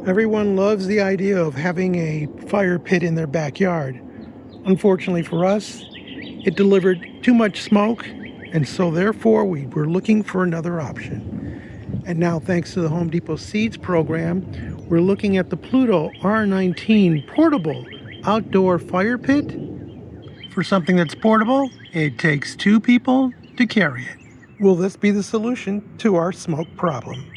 Everyone loves the idea of having a fire pit in their backyard. Unfortunately for us, it delivered too much smoke, and so therefore we were looking for another option. And now, thanks to the Home Depot Seeds program, we're looking at the Pluto R19 portable outdoor fire pit. For something that's portable, it takes 2 people to carry it. Will this be the solution to our smoke problem?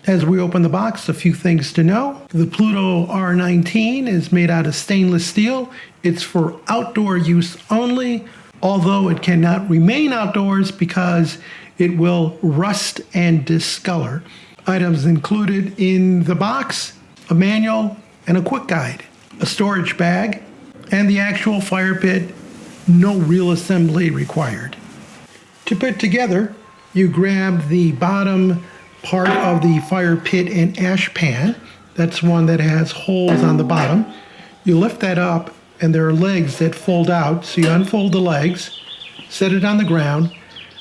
As we open the box, a few things to know. The Pluto R19 is made out of stainless steel. It's for outdoor use only, although it cannot remain outdoors because it will rust and discolor. Items included in the box: a manual and a quick guide, a storage bag, and the actual fire pit. No real assembly required. To put together, you grab the bottom part of the fire pit and ash pan. That's one that has holes on the bottom. You lift that up, and there are legs that fold out. So you unfold the legs, set it on the ground.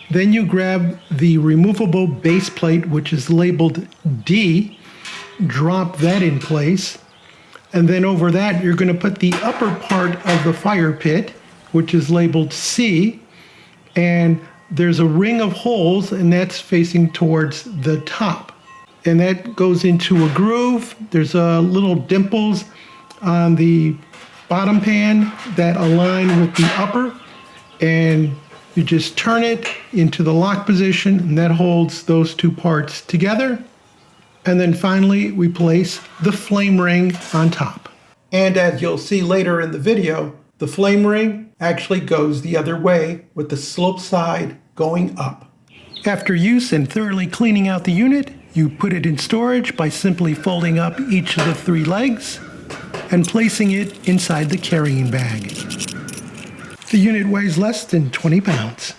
Then you grab the removable base plate, which is labeled D, drop that in place. And then over that, you're going to put the upper part of the fire pit, which is labeled C. And there's a ring of holes, and that's facing towards the top. And that goes into a groove. There's little dimples on the bottom pan that align with the upper. And you just turn it into the lock position, and that holds those 2 parts together. And then finally, we place the flame ring on top. And as you'll see later in the video, the flame ring actually goes the other way with the slope side going up. After use and thoroughly cleaning out the unit, you put it in storage by simply folding up each of the 3 legs and placing it inside the carrying bag. The unit weighs less than 20 pounds.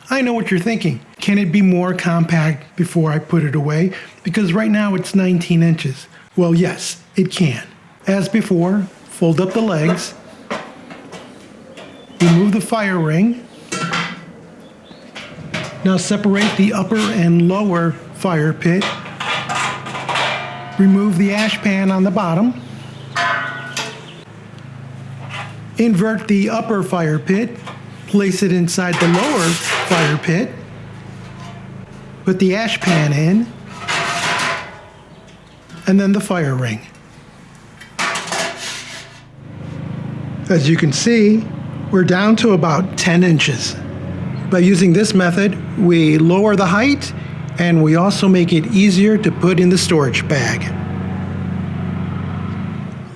I know what you're thinking. Can it be more compact before I put it away? Because right now it's 19 inches. Well, yes, it can. As before, fold up the legs, remove the fire ring. Now separate the upper and lower fire pit. Remove the ash pan on the bottom. Invert the upper fire pit. Place it inside the lower fire pit. Put the ash pan in. And then the fire ring. As you can see, we're down to about 10 inches. By using this method, we lower the height, and we also make it easier to put in the storage bag.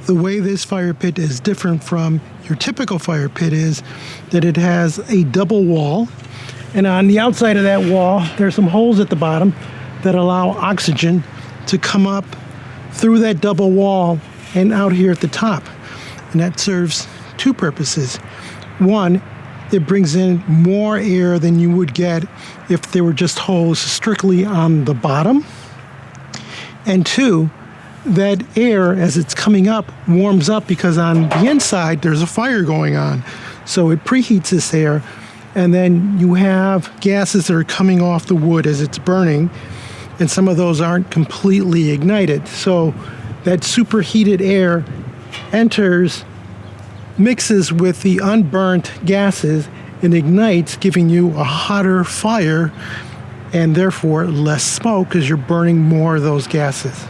The way this fire pit is different from your typical fire pit is that it has a double wall, and on the outside of that wall, there's some holes at the bottom that allow oxygen to come up through that double wall and out here at the top. And that serves 2 purposes. One, it brings in more air than you would get if there were just holes strictly on the bottom. And 2, that air, as it's coming up, warms up because on the inside there's a fire going on. So it preheats this air, and then you have gases that are coming off the wood as it's burning, and some of those aren't completely ignited. So that superheated air enters, mixes with the unburnt gases, and ignites, giving you a hotter fire and therefore less smoke because you're burning more of those gases.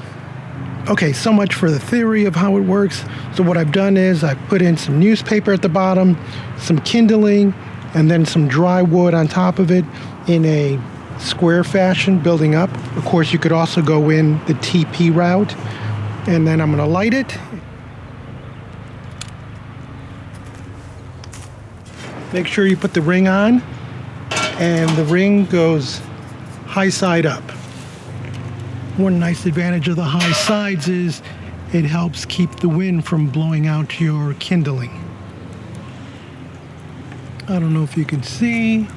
Okay, so much for the theory of how it works. So what I've done is I've put in some newspaper at the bottom, some kindling, and then some dry wood on top of it in a square fashion, building up. Of course, you could also go in the TP route. And then I'm going to light it. Make sure you put the ring on, and the ring goes high side up. One nice advantage of the high sides is it helps keep the wind from blowing out your kindling. I don't know if you can see,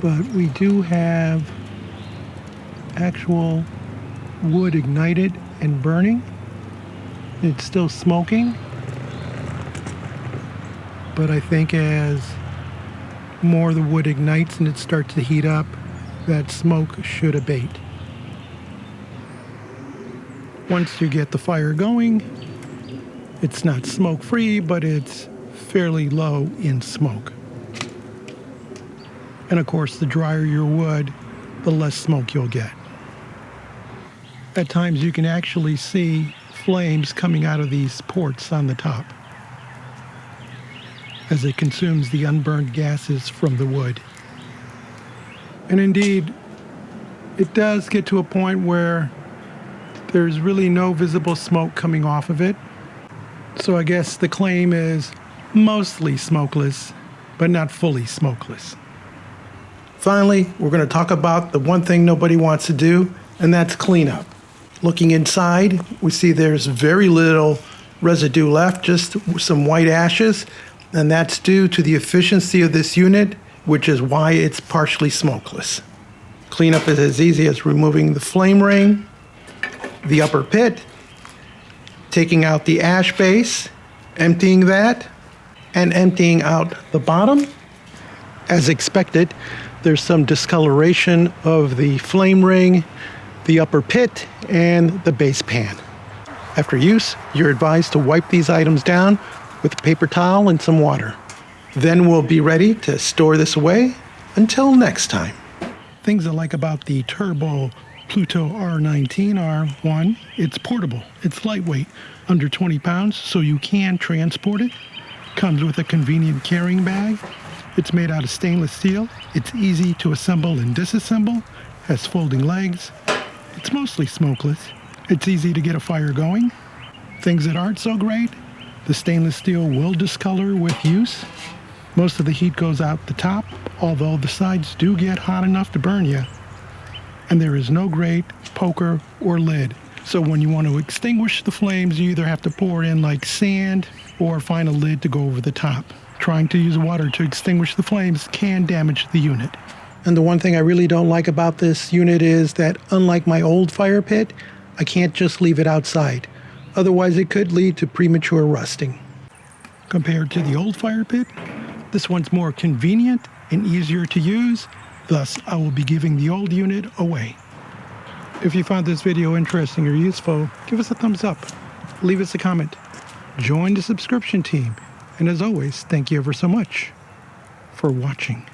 but we do have actual wood ignited and burning. It's still smoking, but I think as more of the wood ignites and it starts to heat up, that smoke should abate. Once you get the fire going, it's not smoke-free, but it's fairly low in smoke. And of course, the drier your wood, the less smoke you'll get. At times you can actually see flames coming out of these ports on the top as it consumes the unburned gases from the wood. And indeed, it does get to a point where there's really no visible smoke coming off of it. So I guess the claim is mostly smokeless, but not fully smokeless. Finally, we're going to talk about the one thing nobody wants to do, and that's cleanup. Looking inside, we see there's very little residue left, just some white ashes, and that's due to the efficiency of this unit, which is why it's partially smokeless. Cleanup is as easy as removing the flame ring, the upper pit, taking out the ash base, emptying that, and emptying out the bottom. As expected, there's some discoloration of the flame ring, the upper pit, and the base pan. After use, you're advised to wipe these items down with a paper towel and some water. Then we'll be ready to store this away until next time. Things I like about the Turbro Pluto R19 are, one, it's portable. It's lightweight, under 20 pounds, so you can transport it. Comes with a convenient carrying bag. It's made out of stainless steel. It's easy to assemble and disassemble. Has folding legs. It's mostly smokeless. It's easy to get a fire going. Things that aren't so great, the stainless steel will discolor with use. Most of the heat goes out the top, although the sides do get hot enough to burn you. And there is no great poker or lid. So when you want to extinguish the flames, you either have to pour in like sand or find a lid to go over the top. Trying to use water to extinguish the flames can damage the unit. And the one thing I really don't like about this unit is that, unlike my old fire pit, I can't just leave it outside. Otherwise, it could lead to premature rusting. Compared to the old fire pit, this one's more convenient and easier to use. Thus, I will be giving the old unit away. If you found this video interesting or useful, give us a thumbs up. Leave us a comment. Join the subscription team. And as always, thank you ever so much for watching.